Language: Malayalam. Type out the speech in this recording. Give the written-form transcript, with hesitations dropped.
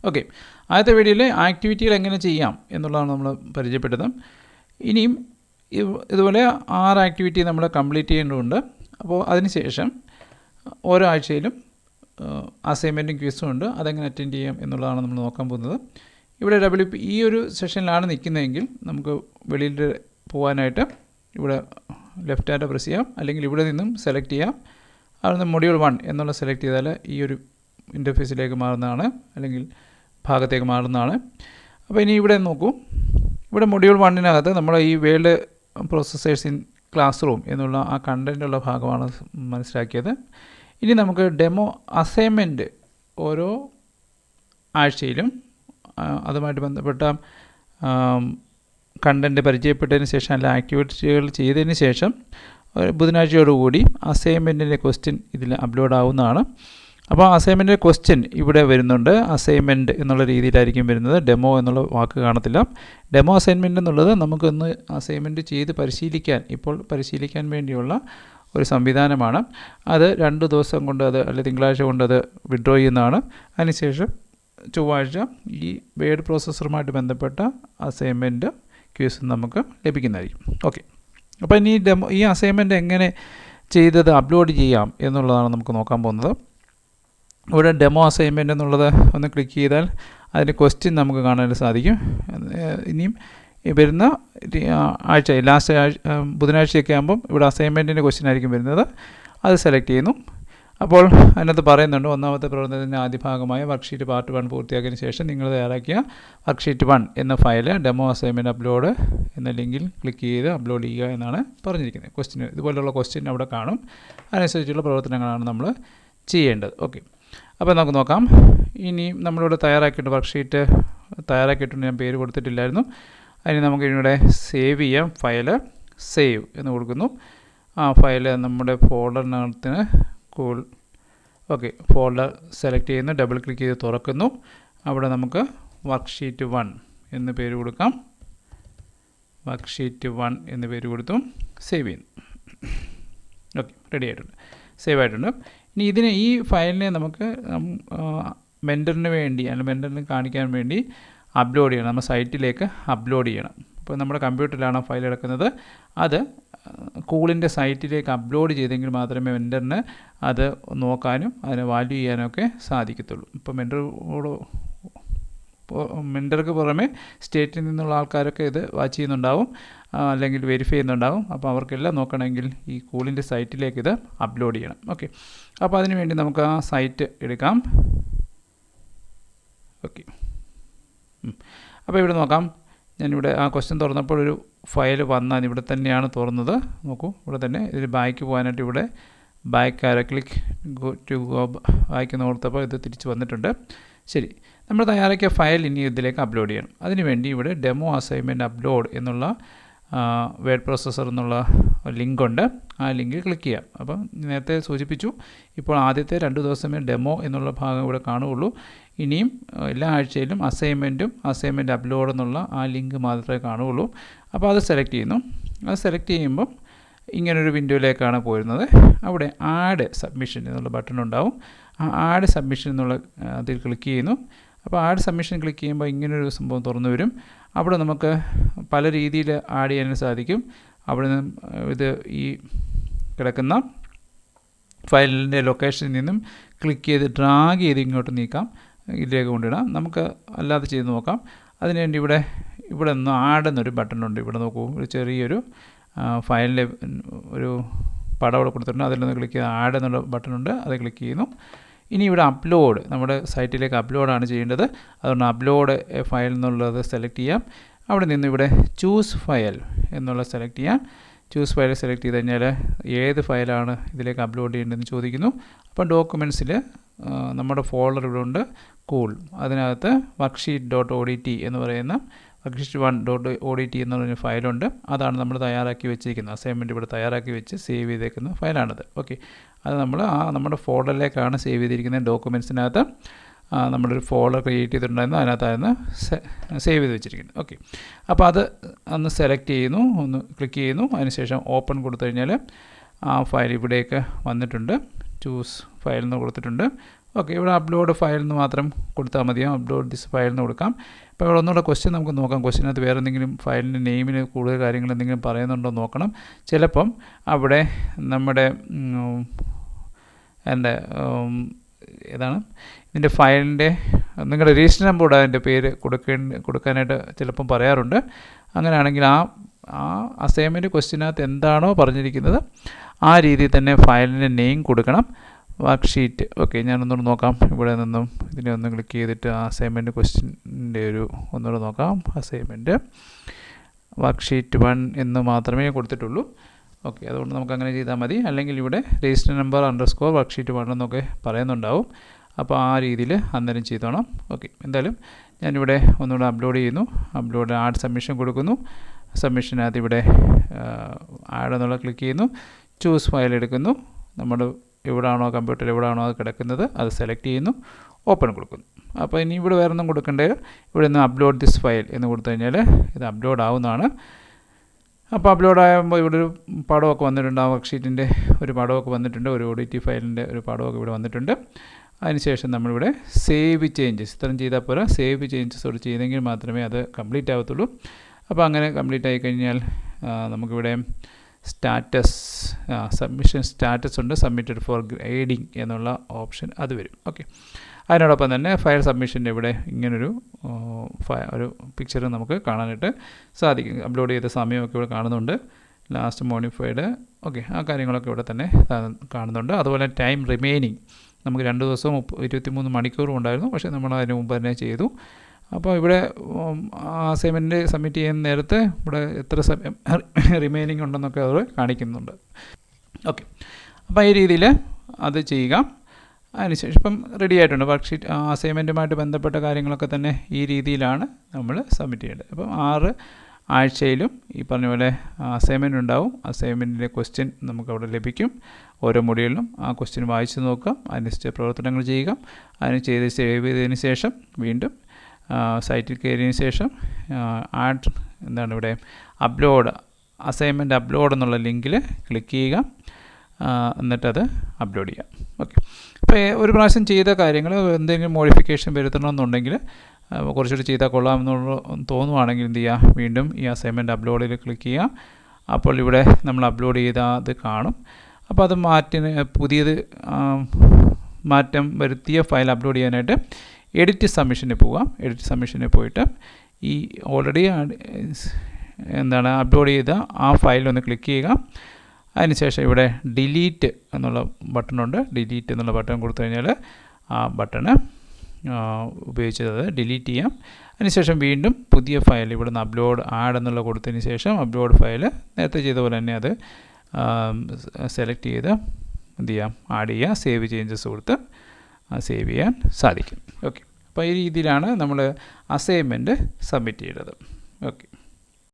ഓക്കെ, ആദ്യത്തെ വീഡിയോയിൽ ആക്ടിവിറ്റികൾ എങ്ങനെ ചെയ്യാം എന്നുള്ളതാണ് നമ്മൾ പരിചയപ്പെട്ടത്. ഇനിയും ഇതുപോലെ 6 ആക്ടിവിറ്റി നമ്മൾ കംപ്ലീറ്റ് ചെയ്യേണ്ടതുണ്ട്. അപ്പോൾ അതിനുശേഷം ഓരോ ആഴ്ചയിലും അസൈൻമെൻറ്റും ക്വിസും ഉണ്ട്. അതെങ്ങനെ അറ്റൻഡ് ചെയ്യാം എന്നുള്ളതാണ് നമ്മൾ നോക്കാൻ പോകുന്നത്. ഇവിടെ ഈ ഒരു സെഷനിലാണ് നിൽക്കുന്നതെങ്കിൽ നമുക്ക് വെളിയിൽ പോകാനായിട്ട് ഇവിടെ ലെഫ്റ്റ് ആരോ പ്രസ് ചെയ്യാം, അല്ലെങ്കിൽ ഇവിടെ നിന്നും സെലക്ട് ചെയ്യാം. അവിടെ മൊഡ്യൂൾ 1 എന്നുള്ള സെലക്ട് ചെയ്താൽ ഈ ഒരു ഇൻ്റർഫേസിലേക്ക് മാറുന്നതാണ്, അല്ലെങ്കിൽ ഭാഗത്തേക്ക് മാറുന്നതാണ്. അപ്പോൾ ഇനി ഇവിടെ നോക്കൂ, ഇവിടെ മൊഡ്യൂൾ 1-നകത്ത് നമ്മൾ ഈ world processors in class room എന്നുള്ള ആ കണ്ടൻറ്റുള്ള ഭാഗമാണ് മനസ്സിലാക്കിയത്. ഇനി നമുക്ക് ഡെമോ അസൈൻമെൻറ്റ് ഓരോ ആഴ്ചയിലും അതുമായിട്ട് ബന്ധപ്പെട്ട കണ്ടൻറ്റ് പരിചയപ്പെട്ടതിന് ശേഷം അല്ല ആക്ടിവിറ്റികൾ ചെയ്തതിന് ശേഷം ബുധനാഴ്ചയോടുകൂടി അസൈൻമെൻറ്റിൻ്റെ ക്വസ്റ്റ്യൻ ഇതിൽ അപ്ലോഡ് ആവുന്നതാണ്. അപ്പോൾ അസൈൻമെൻറ്റിൻ്റെ ക്വസ്റ്റ്യൻ ഇവിടെ വരുന്നുണ്ട്. അസൈൻമെൻറ്റ് എന്നുള്ള രീതിയിലായിരിക്കും വരുന്നത്, ഡെമോ എന്നുള്ള വാക്ക് കാണത്തില്ല. ഡെമോ അസൈൻമെൻറ്റ് എന്നുള്ളത് നമുക്കൊന്ന് അസൈൻമെൻറ്റ് ചെയ്ത് പരിശീലിക്കാൻ വേണ്ടിയുള്ള ഒരു സംവിധാനമാണ്. അത് 2 ദിവസം കൊണ്ട് അല്ലെങ്കിൽ തിങ്കളാഴ്ച കൊണ്ട് അത് വിഡ്രോ ചെയ്യുന്നതാണ്. അതിനുശേഷം ചൊവ്വാഴ്ച ഈ വേർഡ് പ്രോസസ്സറുമായിട്ട് ബന്ധപ്പെട്ട അസൈൻമെൻറ്റ് ക്വിസ് നമുക്ക് ലഭിക്കുന്നതായിരിക്കും. ഓക്കെ, അപ്പോൾ ഇനി ഈ അസൈൻമെൻറ്റ് എങ്ങനെ ചെയ്തത് അപ്ലോഡ് ചെയ്യാം എന്നുള്ളതാണ് നമുക്ക് നോക്കാൻ പോകുന്നത്. ഇവിടെ ഡെമോ അസൈൻമെൻറ്റ് എന്നുള്ളത് ഒന്ന് ക്ലിക്ക് ചെയ്താൽ അതിൻ്റെ ക്വസ്റ്റ്യൻ നമുക്ക് കാണാൻ സാധിക്കും. ഇനിയും വരുന്ന ലാസ്റ്റ് ബുധനാഴ്ചയൊക്കെ ആകുമ്പം ഇവിടെ അസൈൻമെൻറ്റിൻ്റെ ക്വസ്റ്റ്യൻ ആയിരിക്കും വരുന്നത്. അത് സെലക്ട് ചെയ്യുന്നു. അപ്പോൾ അതിനകത്ത് പറയുന്നുണ്ട്, ഒന്നാമത്തെ പ്രവർത്തനത്തിൻ്റെ ആദ്യ ഭാഗമായ വർക്ക്ഷീറ്റ് പാർട്ട് 1 പൂർത്തിയാക്കിയതിന് ശേഷം നിങ്ങൾ തയ്യാറാക്കിയ വർക്ക്ഷീറ്റ് 1 എന്ന ഫയൽ ഡെമോ അസൈൻമെൻറ്റ് അപ്ലോഡ് എന്ന ലിങ്കിൽ ക്ലിക്ക് ചെയ്ത് അപ്ലോഡ് ചെയ്യുക എന്നാണ് പറഞ്ഞിരിക്കുന്നത്. ക്വസ്റ്റ്യൻ ഇതുപോലുള്ള ക്വസ്റ്റ്യൻ അവിടെ കാണും. അതിനനുസരിച്ചുള്ള പ്രവർത്തനങ്ങളാണ് നമ്മൾ ചെയ്യേണ്ടത്. ഓക്കെ, അപ്പോൾ നമുക്ക് നോക്കാം. ഇനി നമ്മളിവിടെ വർക്ക്ഷീറ്റ് തയ്യാറാക്കിയിട്ടുണ്ട്. ഞാൻ പേര് കൊടുത്തിട്ടില്ലായിരുന്നു. അതിന് നമുക്ക് ഇവിടെ സേവ് ചെയ്യാം. ഫയൽ സേവ് എന്ന് കൊടുക്കുന്നു. ആ ഫയൽ നമ്മുടെ ഫോൾഡറിനകത്തിന് ഓക്കെ, ഫോൾഡർ സെലക്ട് ചെയ്യുന്നു, ഡബിൾ ക്ലിക്ക് ചെയ്ത് തുറക്കുന്നു. അവിടെ നമുക്ക് വർക്ക്ഷീറ്റ് 1 എന്ന് പേര് കൊടുക്കാം. വർക്ക്ഷീറ്റ് 1 എന്ന് പേര് കൊടുത്തു സേവ് ചെയ്യുന്നു. ഓക്കെ, റെഡി ആയിട്ടുണ്ട്, സേവ് ആയിട്ടുണ്ട്. ഇനി ഈ ഫയലിനെ നമുക്ക് മെൻറ്ററിന് വേണ്ടി അല്ലെങ്കിൽ മെൻറ്ററിന് കാണിക്കാൻ വേണ്ടി അപ്ലോഡ് ചെയ്യണം. നമ്മൾ സൈറ്റിലേക്ക് അപ്ലോഡ് ചെയ്യണം. അപ്പോൾ നമ്മുടെ കമ്പ്യൂട്ടറിലാണ് ഫയൽ കിടക്കുന്നത്. അത് കൂളിൻ്റെ സൈറ്റിലേക്ക് അപ്ലോഡ് ചെയ്തെങ്കിൽ മാത്രമേ മെൻറ്ററിന് അത് നോക്കാനും അതിനെ വാല്യൂ ചെയ്യാനൊക്കെ സാധിക്കത്തുള്ളൂ. ഇപ്പോൾ മെൻറ്റർക്ക് പുറമെ സ്റ്റേറ്റിൽ നിന്നുള്ള ആൾക്കാരൊക്കെ ഇത് വാച്ച് ചെയ്യുന്നുണ്ടാവും, അല്ലെങ്കിൽ വെരിഫൈ ചെയ്യുന്നുണ്ടാവും. അപ്പോൾ അവർക്കെല്ലാം നോക്കണമെങ്കിൽ ഈ കൂളിൻ്റെ സൈറ്റിലേക്ക് ഇത് അപ്ലോഡ് ചെയ്യണം. ഓക്കെ, അപ്പോൾ അതിന് വേണ്ടി നമുക്ക് ആ സൈറ്റ് എടുക്കാം. ഓക്കെ, അപ്പോൾ ഇവിടെ നോക്കാം. ഞാനിവിടെ ആ ക്വസ്റ്റ്യൻ തുറന്നപ്പോൾ ഒരു ഫയൽ വന്നാൽ ഇവിടെ തന്നെയാണ് തുറന്നത്. നോക്കൂ, ഇവിടെ തന്നെ ഇതിൽ ബാക്ക് പോകാനായിട്ട് ഇവിടെ ബാക്ക് ആരോ ക്ലിക്ക് ബാക്ക് കൊടുത്തപ്പോൾ ഇത് തിരിച്ച് വന്നിട്ടുണ്ട്. ശരി, നമ്മൾ തയ്യാറാക്കിയ ഫയൽ ഇനി ഇതിലേക്ക് അപ്ലോഡ് ചെയ്യണം. അതിനുവേണ്ടി ഇവിടെ ഡെമോ അസൈൻമെൻറ്റ് അപ്ലോഡ് എന്നുള്ള വേർഡ് പ്രോസസ്സർ എന്നുള്ള ലിങ്കുണ്ട്. ആ ലിങ്കിൽ ക്ലിക്ക് ചെയ്യാം. അപ്പം നേരത്തെ സൂചിപ്പിച്ചു, ഇപ്പോൾ ആദ്യത്തെ 2 ദിവസമേ ഡെമോ എന്നുള്ള ഭാഗം ഇവിടെ കാണുകയുള്ളൂ. ഇനിയും എല്ലാ ആഴ്ചയിലും അസൈൻമെൻറ്റ് അപ്ലോഡ് എന്നുള്ള ആ ലിങ്ക് മാത്രമേ കാണുകയുള്ളൂ. അപ്പോൾ അത് സെലക്ട് ചെയ്യുന്നു. അത് സെലക്ട് ചെയ്യുമ്പം ഇങ്ങനൊരു വിൻഡോയിലേക്കാണ് പോരുന്നത്. അവിടെ ആഡ് സബ്മിഷൻ എന്നുള്ള ബട്ടൺ ഉണ്ടാവും. ആ ആഡ് സബ്മിഷൻ എന്നുള്ള അതിൽ ക്ലിക്ക് ചെയ്യുന്നു. അപ്പോൾ ആഡ് സബ്മിഷൻ ക്ലിക്ക് ചെയ്യുമ്പോൾ ഇങ്ങനൊരു സംഭവം തുറന്നു വരും. അവിടെ നമുക്ക് പല രീതിയിൽ ആഡ് ചെയ്യാനും സാധിക്കും. അവിടെ നിന്ന് ഇത് ഈ കിടക്കുന്ന ഫയലിൻ്റെ ലൊക്കേഷനിൽ നിന്നും ക്ലിക്ക് ചെയ്ത് ഡ്രാഗ് ചെയ്ത് ഇങ്ങോട്ട് നീക്കാം, ഇതിലേക്ക് കൊണ്ടിടാം. നമുക്ക് അല്ലാതെ ചെയ്ത് നോക്കാം. അതിനുവേണ്ടി ഇവിടെ നിന്ന് ആഡ് എന്നൊരു ബട്ടണുണ്ട്. ഇവിടെ നോക്കൂ, ഒരു ചെറിയൊരു ഫയലിൻ്റെ ഒരു പടം അവിടെ കൊടുത്തിട്ടുണ്ട്. അതിൽ നിന്ന് ക്ലിക്ക് ചെയ്ത് ആഡ് എന്നുള്ള ബട്ടണുണ്ട്, അത് ക്ലിക്ക് ചെയ്യുന്നു. ഇനി ഇവിടെ അപ്ലോഡ്, നമ്മുടെ സൈറ്റിലേക്ക് അപ്ലോഡാണ് ചെയ്യേണ്ടത്. അതുകൊണ്ട് അപ്ലോഡ് ഫയൽ എന്നുള്ളത് സെലക്ട് ചെയ്യാം. അവിടെ നിന്ന് ഇവിടെ ചൂസ് ഫയൽ എന്നുള്ള സെലക്ട് ചെയ്യാം. ചൂസ് ഫയൽ സെലക്ട് ചെയ്ത് കഴിഞ്ഞാൽ ഏത് ഫയലാണ് ഇതിലേക്ക് അപ്ലോഡ് ചെയ്യേണ്ടതെന്ന് ചോദിക്കുന്നു. അപ്പോൾ ഡോക്യുമെൻറ്റ്സിൽ നമ്മുടെ ഫോൾഡർ ഇവിടെ ഉണ്ട്, കൂൾ. അതിനകത്ത് worksheet.odt എന്ന് പറയുന്ന worksheet1.odt എന്ന് പറഞ്ഞ ഫയലുണ്ട്. അതാണ് നമ്മൾ തയ്യാറാക്കി വെച്ചിരിക്കുന്നത്. അസൈൻമെൻറ്റ് ഇവിടെ തയ്യാറാക്കി വെച്ച് സേവ് ചെയ്തേക്കുന്ന ഫയലാണത്. ഓക്കെ, അത് നമ്മൾ നമ്മുടെ ഫോൾഡറിലേക്കാണ് സേവ് ചെയ്തിരിക്കുന്നത്. ഡോക്യുമെൻറ്റ്സിനകത്ത് നമ്മളൊരു ഫോൾഡർ ക്രിയേറ്റ് ചെയ്തിട്ടുണ്ടായിരുന്നു, അതിനകത്തായിരുന്നു സേവ് ചെയ്ത് വെച്ചിരിക്കുന്നത്. ഓക്കെ, അപ്പോൾ അത് ഒന്ന് സെലക്ട് ചെയ്യുന്നു, ഒന്ന് ക്ലിക്ക് ചെയ്യുന്നു. അതിനുശേഷം ഓപ്പൺ കൊടുത്തു കഴിഞ്ഞാൽ ആ ഫയൽ ഇവിടേക്ക് വന്നിട്ടുണ്ട്. ചൂസ് ഫയൽ എന്ന് കൊടുത്തിട്ടുണ്ട്. ഓക്കെ, ഇവിടെ അപ്ലോഡ് ഫയൽ എന്ന് മാത്രം കൊടുത്താൽ മതിയോ, അപ്ലോഡ് ദിസ് ഫയൽ എന്ന് കൊടുക്കാം. അപ്പോൾ ഇവിടെ ഒന്നുകൂടെ ക്വസ്റ്റ്യൻ നമുക്ക് നോക്കാം. ക്വസ്റ്റ്യനകത്ത് വേറെ എന്തെങ്കിലും ഫയലിൻ്റെ നെയിമിന് കൂടുതൽ കാര്യങ്ങൾ എന്തെങ്കിലും പറയുന്നുണ്ടോ നോക്കണം. ചിലപ്പം അവിടെ നമ്മുടെ ഏതാണ് ഇതിൻ്റെ ഫയലിൻ്റെ നിങ്ങളുടെ രജിസ്റ്റർ നമ്പർ അതിൻ്റെ പേര് കൊടുക്കാനായിട്ട് ചിലപ്പം പറയാറുണ്ട്. അങ്ങനെയാണെങ്കിൽ ആ അസൈൻമെൻറ്റ് ക്വസ്റ്റ്യനകത്ത് എന്താണോ പറഞ്ഞിരിക്കുന്നത് ആ രീതിയിൽ തന്നെ ഫയലിൻ്റെ നെയിം കൊടുക്കണം. വർക്ക്ഷീറ്റ്, ഓക്കെ, ഞാനൊന്നുകൂടെ നോക്കാം. ഇവിടെ നിന്നും ഇതിനെ ഒന്ന് ക്ലിക്ക് ചെയ്തിട്ട് അസൈൻമെൻറ്റ് ക്വസ്റ്റ്യൻ്റെ ഒന്നുകൂടെ നോക്കാം. അസൈൻമെൻറ്റ് വർക്ക്ഷീറ്റ് 1 എന്ന് മാത്രമേ കൊടുത്തിട്ടുള്ളൂ. ഓക്കെ, അതുകൊണ്ട് നമുക്ക് അങ്ങനെ ചെയ്താൽ മതി. അല്ലെങ്കിൽ ഇവിടെ രജിസ്റ്റർ നമ്പർ _ വർക്ക്ഷീറ്റ് 1 എന്നൊക്കെ പറയുന്നുണ്ടാവും. അപ്പോൾ ആ രീതിയിൽ അന്നേരം ചെയ്തോണം. ഓക്കെ, എന്തായാലും ഞാനിവിടെ ഒന്നുകൂടെ അപ്ലോഡ് ചെയ്യുന്നു. അപ്ലോഡ് ആഡ് സബ്മിഷൻ കൊടുക്കുന്നു. സബ്മിഷനകത്ത് ഇവിടെ ആഡ് എന്നുള്ള ക്ലിക്ക് ചെയ്യുന്നു. ചൂസ് ഫയൽ എടുക്കുന്നു. നമ്മുടെ എവിടെയാണോ കമ്പ്യൂട്ടർ എവിടെയാണോ അത് കിടക്കുന്നത് അത് സെലക്ട് ചെയ്യുന്നു. ഓപ്പൺ കൊടുക്കുന്നു. അപ്പോൾ ഇനി ഇവിടെ വേറെ ഒന്നും കൊടുക്കേണ്ടത്. ഇവിടെ നിന്ന് അപ്ലോഡ് ദിസ് ഫയൽ എന്ന് കൊടുത്തു കഴിഞ്ഞാൽ ഇത് അപ്ലോഡ് ആവുന്നതാണ്. അപ്പോൾ അപ്ലോഡ് ആകുമ്പോൾ ഇവിടെ ഒരു പടമൊക്കെ വന്നിട്ടുണ്ട്. ആ വർക്ക്ഷീറ്റിൻ്റെ ഒരു പടമൊക്കെ വന്നിട്ടുണ്ട്. ഒരു ODT ഫയലിൻ്റെ ഒരു പടമൊക്കെ ഇവിടെ വന്നിട്ടുണ്ട്. അതിനുശേഷം നമ്മളിവിടെ സേവ് ചേഞ്ചസ് ഇത്രയും ചെയ്താൽ പോരാ, സേവ് ചേഞ്ചസോട് ചെയ്തെങ്കിൽ മാത്രമേ അത് കംപ്ലീറ്റ് ആവത്തുള്ളൂ. അപ്പോൾ അങ്ങനെ കംപ്ലീറ്റ് ആയി കഴിഞ്ഞാൽ നമുക്കിവിടെ സ്റ്റാറ്റസ് സബ്മിഷൻ സ്റ്റാറ്റസ് ഉണ്ട്. സബ്മിറ്റഡ് ഫോർ ഗ്രേഡിംഗ് എന്നുള്ള ഓപ്ഷൻ അത് വരും. ഓക്കെ, അതിനോടൊപ്പം തന്നെ ഫയൽ സബ്മിഷൻ്റെ ഇവിടെ ഇങ്ങനൊരു ഒരു പിക്ചർ നമുക്ക് കാണാനായിട്ട് സാധിക്കും. അപ്ലോഡ് ചെയ്ത സമയമൊക്കെ ഇവിടെ കാണുന്നുണ്ട്. ലാസ്റ്റ് മോഡിഫൈഡ്, ഓക്കെ, ആ കാര്യങ്ങളൊക്കെ ഇവിടെ തന്നെ കാണുന്നുണ്ട്. അതുപോലെ ടൈം റിമൈനിങ് നമുക്ക് 2 ദിവസവും 23 മണിക്കൂറും ഉണ്ടായിരുന്നു. പക്ഷേ നമ്മൾ അതിന് മുമ്പ് തന്നെ ചെയ്തു. അപ്പോൾ ഇവിടെ അസൈൻമെൻറ്റ് സബ്മിറ്റ് ചെയ്യുന്ന നേരത്തെ ഇവിടെ എത്ര സമയം റിമൈനിങ് ഉണ്ടെന്നൊക്കെ അത് കാണിക്കുന്നുണ്ട്. ഓക്കെ, അപ്പോൾ ഈ രീതിയിൽ അത് ചെയ്യുക. അതിനുശേഷം ഇപ്പം റെഡി ആയിട്ടുണ്ട്. വർക്ക്ഷീറ്റ് അസൈൻമെൻറ്റുമായിട്ട് ബന്ധപ്പെട്ട കാര്യങ്ങളൊക്കെ തന്നെ ഈ രീതിയിലാണ് നമ്മൾ സബ്മിറ്റ് ചെയ്യേണ്ടത്. അപ്പം 6 ആഴ്ചയിലും ഈ പറഞ്ഞ പോലെ അസൈൻമെൻറ്റ് ഉണ്ടാവും. അസൈൻമെൻറ്റിൻ്റെ ക്വസ്റ്റ്യൻ നമുക്കവിടെ ലഭിക്കും. ഓരോ മൊഡ്യൂളിലും ആ ക്വസ്റ്റ്യൻ വായിച്ച് നോക്കുക. അതിനനുസരിച്ച് പ്രവർത്തനങ്ങൾ ചെയ്യുക. അതിന് ചെയ്ത് സേവ് ചെയ്തതിന് ശേഷം വീണ്ടും സൈറ്റിൽ കയറിയതിന് ശേഷം ഇവിടെ അപ്ലോഡ് അസൈൻമെൻറ്റ് അപ്ലോഡ് എന്നുള്ള ലിങ്കിൽ ക്ലിക്ക് ചെയ്യുക. എന്നിട്ടത് അപ്ലോഡ് ചെയ്യാം. ഓക്കെ, അപ്പോൾ ഒരു പ്രാവശ്യം ചെയ്ത കാര്യങ്ങൾ എന്തെങ്കിലും മോഡിഫിക്കേഷൻ വരുത്തണമെന്നുണ്ടെങ്കിൽ കുറച്ചുകൂടി ചെയ്താൽ കൊള്ളാമെന്നുള്ള തോന്നുവാണെങ്കിൽ എന്ത് ചെയ്യുക, വീണ്ടും ഈ അസൈൻമെൻറ്റ് അപ്ലോഡിൽ ക്ലിക്ക് ചെയ്യുക. അപ്പോൾ ഇവിടെ നമ്മൾ അപ്ലോഡ് ചെയ്ത അത് കാണും. അപ്പോൾ അത് പുതിയത് മാറ്റം വരുത്തിയ ഫയൽ അപ്ലോഡ് ചെയ്യാനായിട്ട് എഡിറ്റ് സബ്മിഷന് പോകാം. എഡിറ്റ് സബ്മിഷന് പോയിട്ട് ഈ ഓൾറെഡി അപ്ലോഡ് ചെയ്ത ആ ഫയലൊന്ന് ക്ലിക്ക് ചെയ്യുക. അതിനുശേഷം ഇവിടെ ഡിലീറ്റ് എന്നുള്ള ബട്ടണുണ്ട്. ഡിലീറ്റ് എന്നുള്ള ബട്ടൺ കൊടുത്തു കഴിഞ്ഞാൽ ആ ബട്ടണ് ഉപയോഗിച്ചത് ഡിലീറ്റ് ചെയ്യാം. അതിനുശേഷം വീണ്ടും പുതിയ ഫയൽ ഇവിടെ നിന്ന് അപ്ലോഡ് ആഡ് എന്നുള്ള കൊടുത്തതിന് ശേഷം അപ്ലോഡ് ഫയൽ നേരത്തെ ചെയ്ത പോലെ തന്നെ അത് സെലക്ട് ചെയ്ത് എന്ത് ചെയ്യാം, ആഡ് ചെയ്യുക. സേവ് ചേഞ്ചസ് കൊടുത്ത് സേവ് ചെയ്യാൻ സാധിക്കും. ഓക്കെ, അപ്പോൾ ഈ രീതിയിലാണ് നമ്മൾ അസൈൻമെൻറ്റ് സബ്മിറ്റ് ചെയ്തത്. ഓക്കെ.